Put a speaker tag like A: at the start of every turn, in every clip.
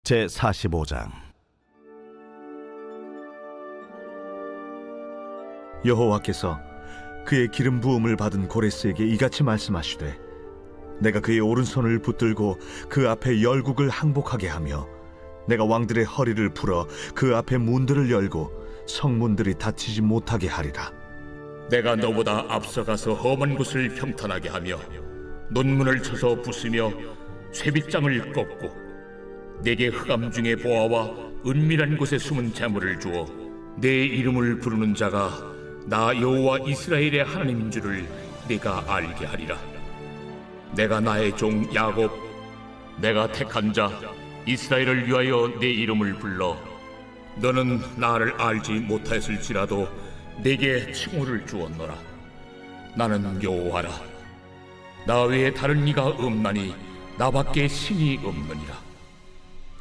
A: 제45장. 여호와께서 그의 기름 부음을 받은 고레스에게 이같이 말씀하시되, 내가 그의 오른손을 붙들고 그 앞에 열국을 항복하게 하며 내가 왕들의 허리를 풀어 그 앞에 문들을 열고 성문들이 닫히지 못하게 하리라.
B: 내가 너보다 앞서가서 험한 곳을 평탄하게 하며 논문을 쳐서 부수며 쇠빗장을 꺾고 내게 흑암 중에 보아와 은밀한 곳에 숨은 재물을 주어 내 이름을 부르는 자가 나 여호와 이스라엘의 하나님인 줄을 네가 알게 하리라. 내가 나의 종 야곱, 내가 택한 자 이스라엘을 위하여 내 이름을 불러 너는 나를 알지 못하였을지라도 내게 칭호를 주었노라. 나는 여호와라. 나 외에 다른 이가 없나니 나밖에 신이 없느니라.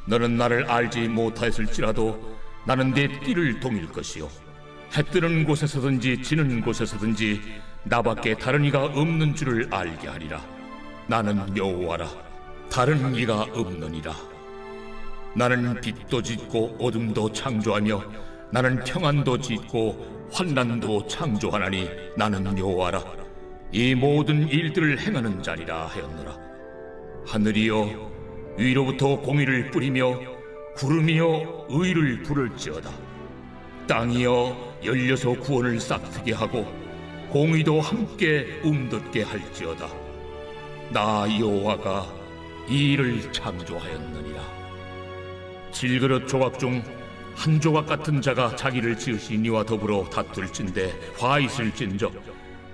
B: 너는 나를 알지 못하였을지라도 나는 내 띠를 동일 것이요 해 뜨는 곳에서든지 지는 곳에서든지 나밖에 다른 이가 없는 줄을 알게 하리라. 나는 여호와라. 다른 이가 없느니라. 나는 빛도 짓고 어둠도 창조하며 나는 평안도 짓고 환난도 창조하나니 나는 여호와라. 이 모든 일들을 행하는 자리라 하였노라. 하늘이여 위로부터 공의를 뿌리며 구름이여 의를 부를지어다. 땅이여 열려서 구원을 싹트게 하고 공의도 함께 움돋게 할지어다. 나 여호와가 이 일을 창조하였느니라. 질그릇 조각 중 한 조각 같은 자가 자기를 지으시니와 더불어 다툴진대 화 있을진저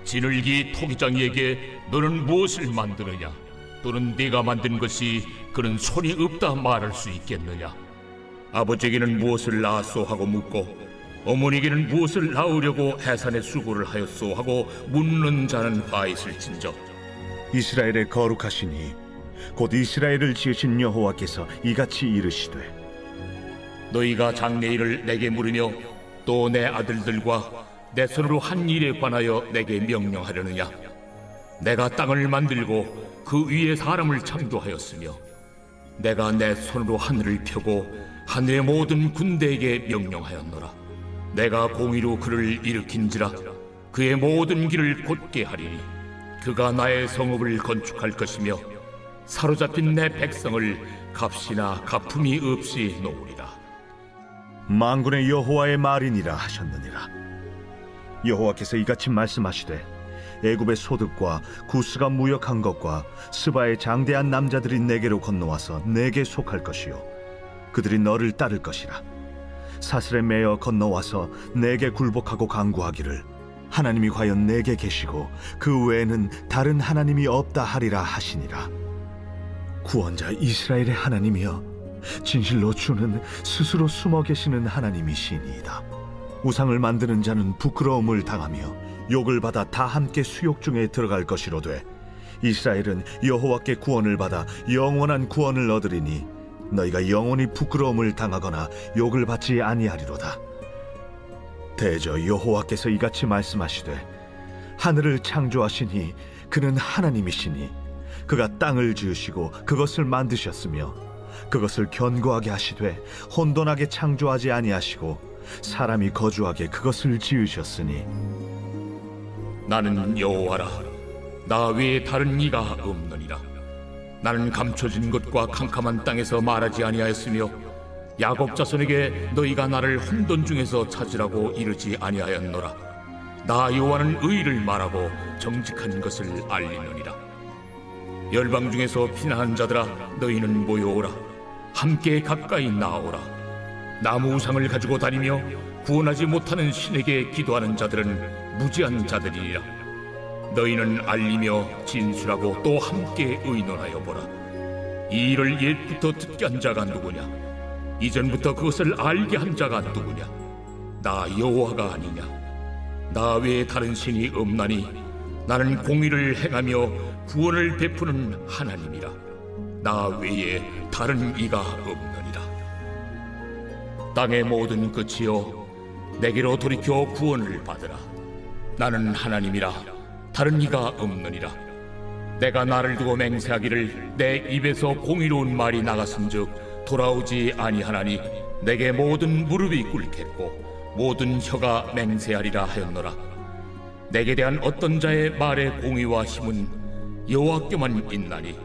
B: 지늘기 토기장이에게 너는 무엇을 만드느냐? 또는 네가 만든 것이 그는 손이 없다 말할 수 있겠느냐? 아버지에게는 무엇을 낳았소 하고 묻고 어머니에게는 무엇을 낳으려고 해산의 수고를 하였소 하고 묻는 자는 화 있을진저
A: 이스라엘의 거룩하시니 곧 이스라엘을 지으신 여호와께서 이같이 이르시되,
B: 너희가 장래일을 내게 물으며 또 내 아들들과 내 손으로 한 일에 관하여 내게 명령하려느냐? 내가 땅을 만들고 그 위에 사람을 창조하였으며 내가 내 손으로 하늘을 펴고 하늘의 모든 군대에게 명령하였노라. 내가 공의로 그를 일으킨지라 그의 모든 길을 곧게 하리니 그가 나의 성읍을 건축할 것이며 사로잡힌 내 백성을 값이나 가품이 없이 놓으리라.
A: 만군의 여호와의 말이니라 하셨느니라. 여호와께서 이같이 말씀하시되, 애굽의 소득과 구스가 무역한 것과 스바의 장대한 남자들이 내게로 건너와서 내게 속할 것이요 그들이 너를 따를 것이라. 사슬에 매어 건너와서 내게 굴복하고 간구하기를, 하나님이 과연 내게 계시고 그 외에는 다른 하나님이 없다 하리라 하시니라. 구원자 이스라엘의 하나님이여, 진실로 주는 스스로 숨어 계시는 하나님이시니이다. 우상을 만드는 자는 부끄러움을 당하며 욕을 받아 다 함께 수욕 중에 들어갈 것이로되, 이스라엘은 여호와께 구원을 받아 영원한 구원을 얻으리니 너희가 영원히 부끄러움을 당하거나 욕을 받지 아니하리로다. 대저 여호와께서 이같이 말씀하시되, 하늘을 창조하시니 그는 하나님이시니 그가 땅을 지으시고 그것을 만드셨으며 그것을 견고하게 하시되 혼돈하게 창조하지 아니하시고 사람이 거주하게 그것을 지으셨으니,
B: 나는 여호와라. 나 외에 다른 이가 없느니라. 나는 감춰진 것과 캄캄한 땅에서 말하지 아니하였으며 야곱 자손에게 너희가 나를 혼돈 중에서 찾으라고 이르지 아니하였노라. 나 여호와는 의를 말하고 정직한 것을 알리느니라. 열방 중에서 피난한 자들아, 너희는 모여오라. 함께 가까이 나오라. 나무 우상을 가지고 다니며 구원하지 못하는 신에게 기도하는 자들은 무지한 자들이니라. 너희는 알리며 진술하고 또 함께 의논하여 보라. 이 일을 옛부터 듣게 한 자가 누구냐? 이전부터 그것을 알게 한 자가 누구냐? 나 여호와가 아니냐? 나 외에 다른 신이 없나니 나는 공의를 행하며 구원을 베푸는 하나님이라. 나 외에 다른 이가 없느니라. 땅의 모든 끝이여, 내게로 돌이켜 구원을 받으라. 나는 하나님이라. 다른 이가 없느니라. 내가 나를 두고 맹세하기를 내 입에서 공의로운 말이 나갔은즉 돌아오지 아니하나니 내게 모든 무릎이 꿇겠고 모든 혀가 맹세하리라 하였노라. 내게 대한 어떤 자의 말의 공의와 힘은 여호와께만 있나니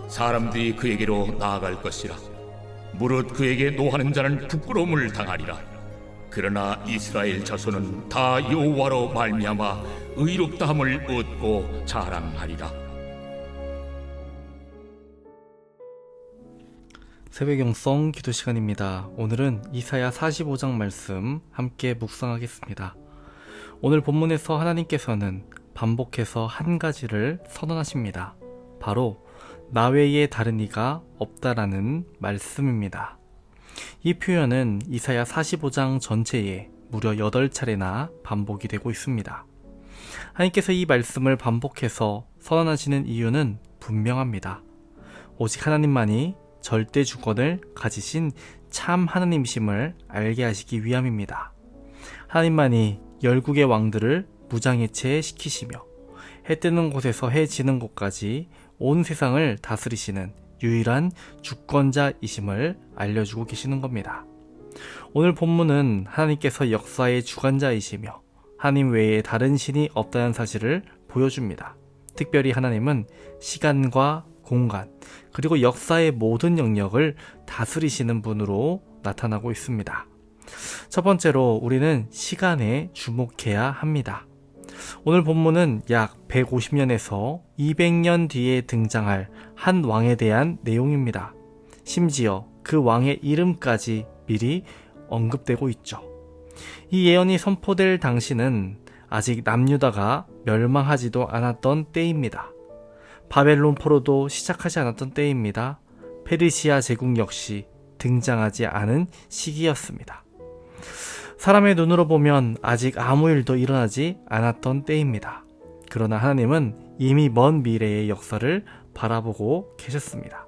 B: 사람들이 그에게로 나아갈 것이라. 무릇 그에게 노하는 자는 부끄러움을 당하리라. 그러나 이스라엘 자손은 다 여호와로 말미암아 의롭다함을 얻고 자랑하리라.
C: 새벽영성 기도 시간입니다. 오늘은 이사야 45장 말씀 함께 묵상하겠습니다. 오늘 본문에서 하나님께서는 반복해서 한 가지를 선언하십니다. 바로 나 외에 다른 이가 없다라는 말씀입니다. 이 표현은 이사야 45장 전체에 무려 8차례나 반복이 되고 있습니다. 하나님께서 이 말씀을 반복해서 선언하시는 이유는 분명합니다. 오직 하나님만이 절대 주권을 가지신 참 하나님이심을 알게 하시기 위함입니다. 하나님만이 열국의 왕들을 무장해체 시키시며 해 뜨는 곳에서 해 지는 곳까지 온 세상을 다스리시는 유일한 주권자이심을 알려주고 계시는 겁니다. 오늘 본문은 하나님께서 역사의 주관자이시며 하나님 외에 다른 신이 없다는 사실을 보여줍니다. 특별히 하나님은 시간과 공간, 그리고 역사의 모든 영역을 다스리시는 분으로 나타나고 있습니다. 첫 번째로 우리는 시간에 주목해야 합니다. 오늘 본문은 약 150년에서 200년 뒤에 등장할 한 왕에 대한 내용입니다. 심지어 그 왕의 이름까지 미리 언급되고 있죠. 이 예언이 선포될 당시는 아직 남유다가 멸망하지도 않았던 때입니다. 바벨론 포로도 시작하지 않았던 때입니다. 페르시아 제국 역시 등장하지 않은 시기였습니다. 사람의 눈으로 보면 아직 아무 일도 일어나지 않았던 때입니다. 그러나 하나님은 이미 먼 미래의 역사를 바라보고 계셨습니다.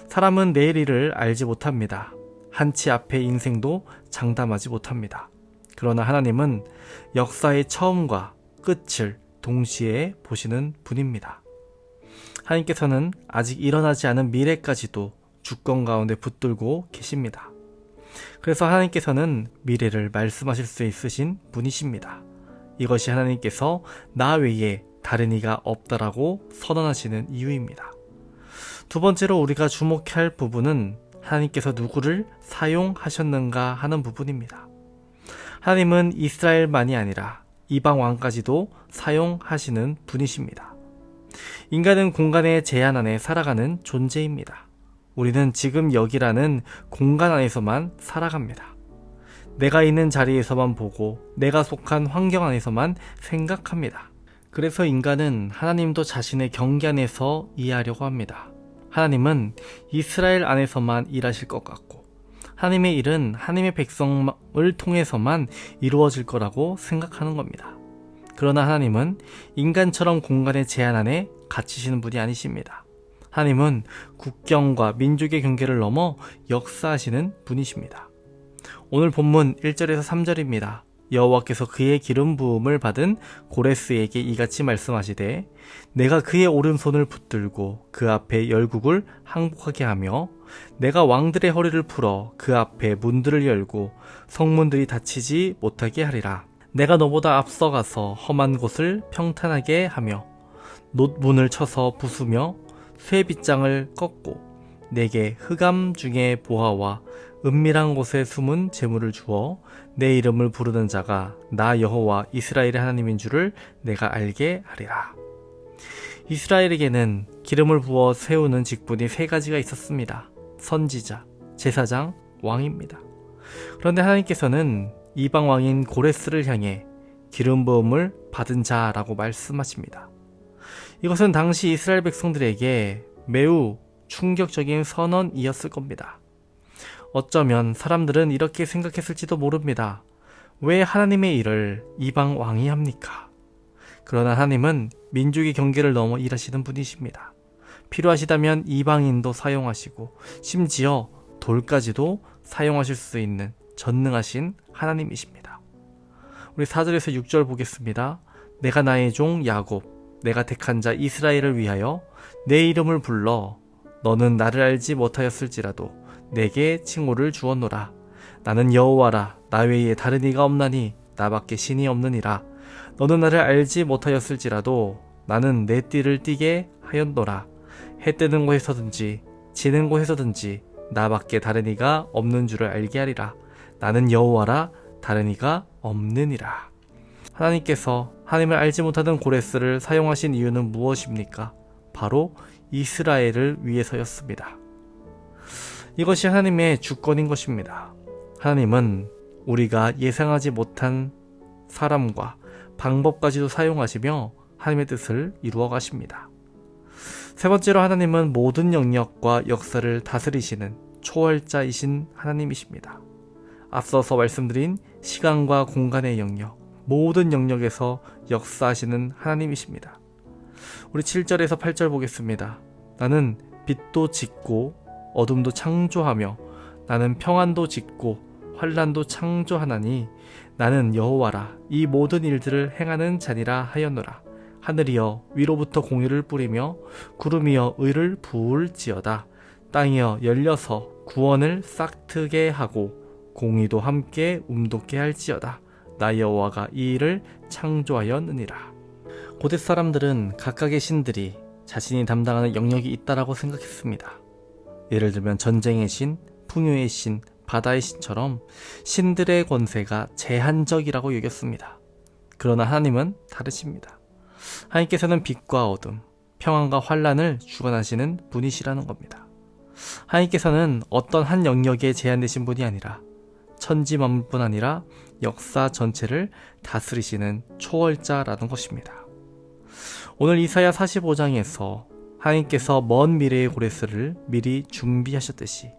C: 사람은 내일 일을 알지 못합니다. 한치 앞의 인생도 장담하지 못합니다. 그러나 하나님은 역사의 처음과 끝을 동시에 보시는 분입니다. 하나님께서는 아직 일어나지 않은 미래까지도 주권 가운데 붙들고 계십니다. 그래서 하나님께서는 미래를 말씀하실 수 있으신 분이십니다. 이것이 하나님께서 나 외에 다른 이가 없다라고 선언하시는 이유입니다. 두 번째로 우리가 주목해야 할 부분은 하나님께서 누구를 사용하셨는가 하는 부분입니다. 하나님은 이스라엘만이 아니라 이방 왕까지도 사용하시는 분이십니다. 인간은 공간의 제한 안에 살아가는 존재입니다. 우리는 지금 여기라는 공간 안에서만 살아갑니다. 내가 있는 자리에서만 보고 내가 속한 환경 안에서만 생각합니다. 그래서 인간은 하나님도 자신의 경계 안에서 이해하려고 합니다. 하나님은 이스라엘 안에서만 일하실 것 같고 하나님의 일은 하나님의 백성을 통해서만 이루어질 거라고 생각하는 겁니다. 그러나 하나님은 인간처럼 공간의 제한 안에 갇히시는 분이 아니십니다. 하나님은 국경과 민족의 경계를 넘어 역사하시는 분이십니다. 오늘 본문 1절에서 3절입니다. 여호와께서 그의 기름 부음을 받은 고레스에게 이같이 말씀하시되 내가 그의 오른손을 붙들고 그 앞에 열국을 항복하게 하며 내가 왕들의 허리를 풀어 그 앞에 문들을 열고 성문들이 닫히지 못하게 하리라. 내가 너보다 앞서가서 험한 곳을 평탄하게 하며 놋문을 쳐서 부수며 쇠빗장을 꺾고 내게 흑암 중에 보화와 은밀한 곳에 숨은 재물을 주어 내 이름을 부르는 자가 나 여호와 이스라엘의 하나님인 줄을 내가 알게 하리라. 이스라엘에게는 기름을 부어 세우는 직분이 세 가지가 있었습니다. 선지자, 제사장, 왕입니다. 그런데 하나님께서는 이방 왕인 고레스를 향해 기름 부음을 받은 자라고 말씀하십니다. 이것은 당시 이스라엘 백성들에게 매우 충격적인 선언이었을 겁니다. 어쩌면 사람들은 이렇게 생각했을지도 모릅니다. 왜 하나님의 일을 이방 왕이 합니까? 그러나 하나님은 민족의 경계를 넘어 일하시는 분이십니다. 필요하시다면 이방인도 사용하시고 심지어 돌까지도 사용하실 수 있는 전능하신 하나님이십니다. 우리 4절에서 6절 보겠습니다. 내가 나의 종 야곱, 내가 택한 자 이스라엘을 위하여 내 이름을 불러 너는 나를 알지 못하였을지라도 내게 칭호를 주었노라. 나는 여호와라. 나 외에 다른 이가 없나니 나밖에 신이 없느니라. 너는 나를 알지 못하였을지라도 나는 내 띠를 띠게 하였노라. 해 뜨는 곳에서든지 지는 곳에서든지 나밖에 다른 이가 없는 줄을 알게 하리라. 나는 여호와라. 다른 이가 없느니라. 하나님께서 하나님을 알지 못하는 고레스를 사용하신 이유는 무엇입니까? 바로 이스라엘을 위해서였습니다. 이것이 하나님의 주권인 것입니다. 하나님은 우리가 예상하지 못한 사람과 방법까지도 사용하시며 하나님의 뜻을 이루어 가십니다. 세 번째로 하나님은 모든 영역과 역사를 다스리시는 초월자이신 하나님이십니다. 앞서서 말씀드린 시간과 공간의 영역, 모든 영역에서 역사하시는 하나님이십니다. 우리 7절에서 8절 보겠습니다. 나는 빛도 짓고 어둠도 창조하며 나는 평안도 짓고 환난도 창조하나니 나는 여호와라. 이 모든 일들을 행하는 자니라 하였노라. 하늘이여 위로부터 공의를 뿌리며 구름이여 의를 부을지어다. 땅이여 열려서 구원을 싹트게 하고 공의도 함께 움돋게 할지어다. 나 여호와가 이 일을 창조하였느니라. 고대 사람들은 각각의 신들이 자신이 담당하는 영역이 있다라고 생각했습니다. 예를 들면 전쟁의 신, 풍요의 신, 바다의 신처럼 신들의 권세가 제한적이라고 여겼습니다. 그러나 하나님은 다르십니다. 하나님께서는 빛과 어둠, 평안과 환난을 주관하시는 분이시라는 겁니다. 하나님께서는 어떤 한 영역에 제한되신 분이 아니라 천지만물뿐 아니라 역사 전체를 다스리시는 초월자라는 것입니다. 오늘 이사야 45장에서 하나님께서 먼 미래의 고레스를 미리 준비하셨듯이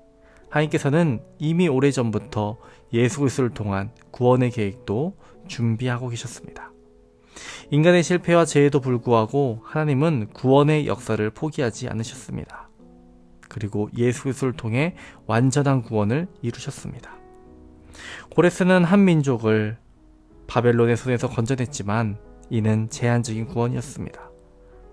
C: 하나님께서는 이미 오래전부터 예수 그리스도를 통한 구원의 계획도 준비하고 계셨습니다. 인간의 실패와 죄에도 불구하고 하나님은 구원의 역사를 포기하지 않으셨습니다. 그리고 예수 그리스도를 통해 완전한 구원을 이루셨습니다. 고레스는 한 민족을 바벨론의 손에서 건져냈지만 이는 제한적인 구원이었습니다.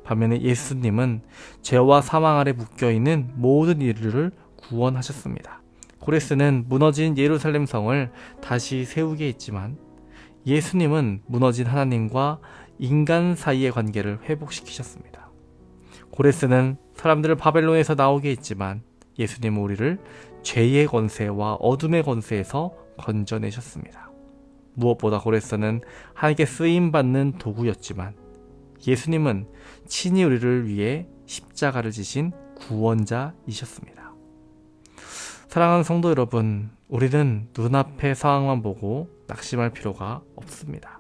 C: 반면에 예수님은 죄와 사망 아래 묶여있는 모든 이들을 구원하셨습니다. 고레스는 무너진 예루살렘 성을 다시 세우게 했지만 예수님은 무너진 하나님과 인간 사이의 관계를 회복시키셨습니다. 고레스는 사람들을 바벨론에서 나오게 했지만 예수님은 우리를 죄의 권세와 어둠의 권세에서 건져내셨습니다. 무엇보다 고레스는 하나님께 쓰임받는 도구였지만 예수님은 친히 우리를 위해 십자가를 지신 구원자이셨습니다. 사랑하는 성도 여러분, 우리는 눈앞의 상황만 보고 낙심할 필요가 없습니다.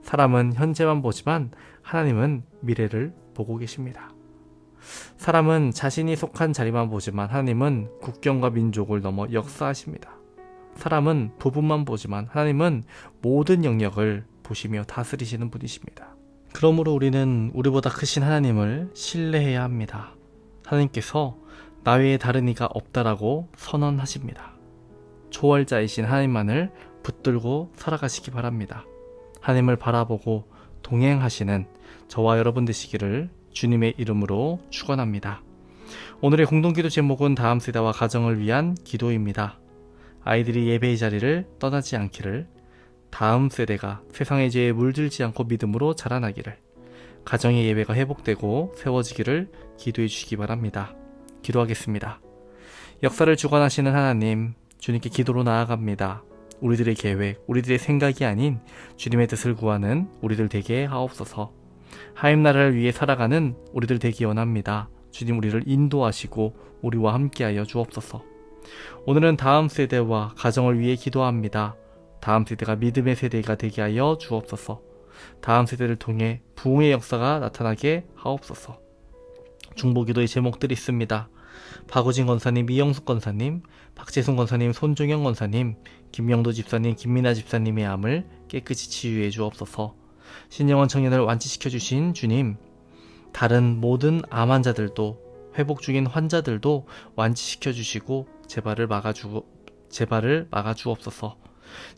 C: 사람은 현재만 보지만 하나님은 미래를 보고 계십니다. 사람은 자신이 속한 자리만 보지만 하나님은 국경과 민족을 넘어 역사하십니다. 사람은 부분만 보지만 하나님은 모든 영역을 보시며 다스리시는 분이십니다. 그러므로 우리는 우리보다 크신 하나님을 신뢰해야 합니다. 하나님께서 나 외에 다른 이가 없다라고 선언하십니다. 초월자이신 하나님만을 붙들고 살아가시기 바랍니다. 하나님을 바라보고 동행하시는 저와 여러분 되시기를 주님의 이름으로 축원합니다. 오늘의 공동기도 제목은 다음 세대와 가정을 위한 기도입니다. 아이들이 예배의 자리를 떠나지 않기를, 다음 세대가 세상의 죄에 물들지 않고 믿음으로 자라나기를, 가정의 예배가 회복되고 세워지기를 기도해 주시기 바랍니다. 기도하겠습니다. 역사를 주관하시는 하나님, 주님께 기도로 나아갑니다. 우리들의 계획, 우리들의 생각이 아닌 주님의 뜻을 구하는 우리들 되게 하옵소서. 하나님 나라를 위해 살아가는 우리들 되기 원합니다. 주님 우리를 인도하시고 우리와 함께하여 주옵소서. 오늘은 다음 세대와 가정을 위해 기도합니다. 다음 세대가 믿음의 세대가 되게 하여 주옵소서. 다음 세대를 통해 부흥의 역사가 나타나게 하옵소서. 중보기도의 제목들이 있습니다. 박우진 권사님, 이영숙 권사님, 박재순 권사님, 손종영 권사님, 김명도 집사님, 김민아 집사님의 암을 깨끗이 치유해 주옵소서. 신영원 청년을 완치시켜 주신 주님, 다른 모든 암 환자들도, 회복 중인 환자들도 완치시켜 주시고 재발을 막아 주옵소서.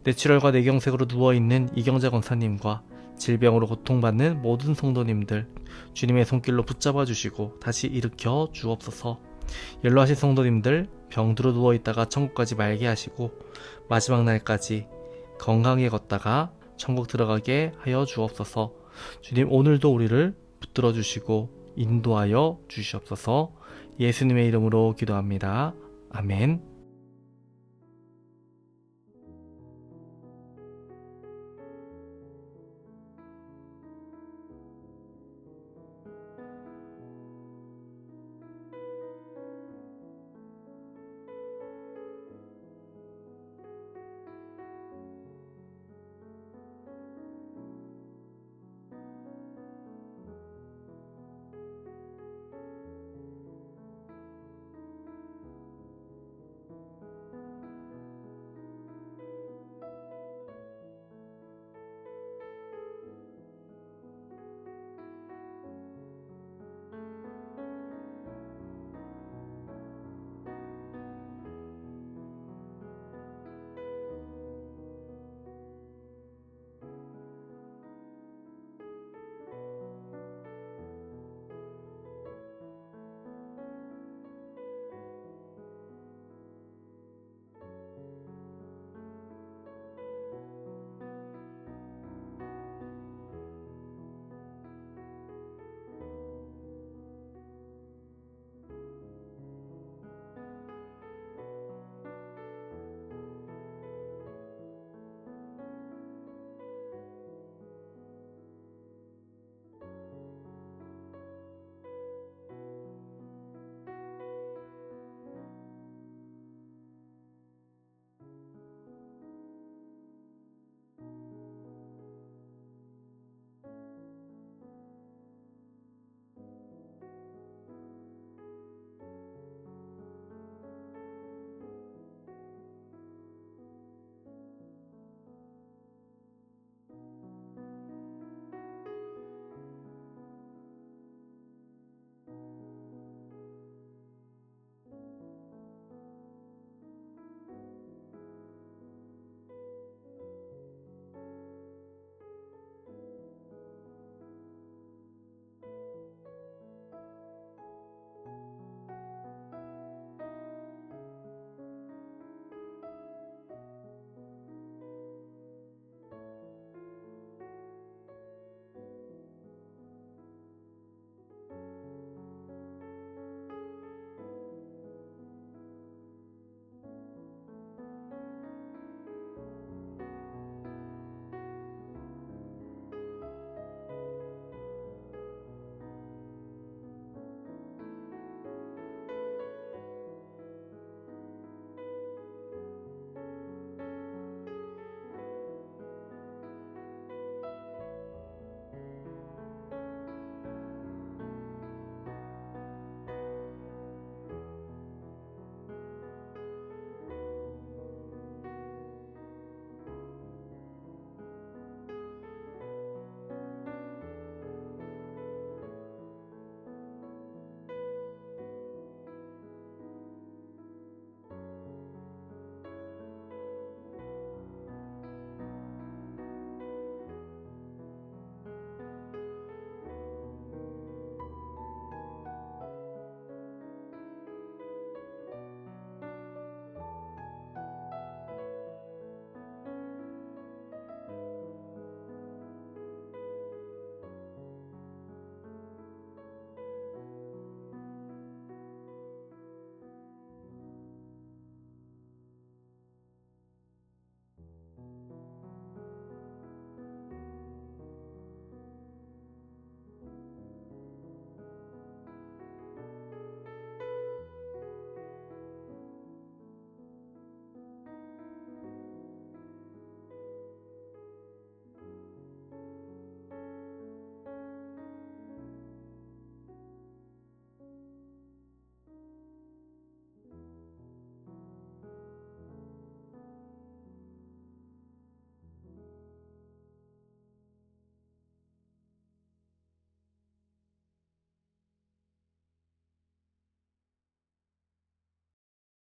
C: 뇌출혈과 뇌경색으로 누워있는 이경자 권사님과 질병으로 고통받는 모든 성도님들 주님의 손길로 붙잡아 주시고 다시 일으켜 주옵소서. 연로하신 성도님들 병들어 누워있다가 천국까지 말게 하시고 마지막 날까지 건강하게 걷다가 천국 들어가게 하여 주옵소서. 주님, 오늘도 우리를 붙들어 주시고 인도하여 주시옵소서. 예수님의 이름으로 기도합니다. 아멘.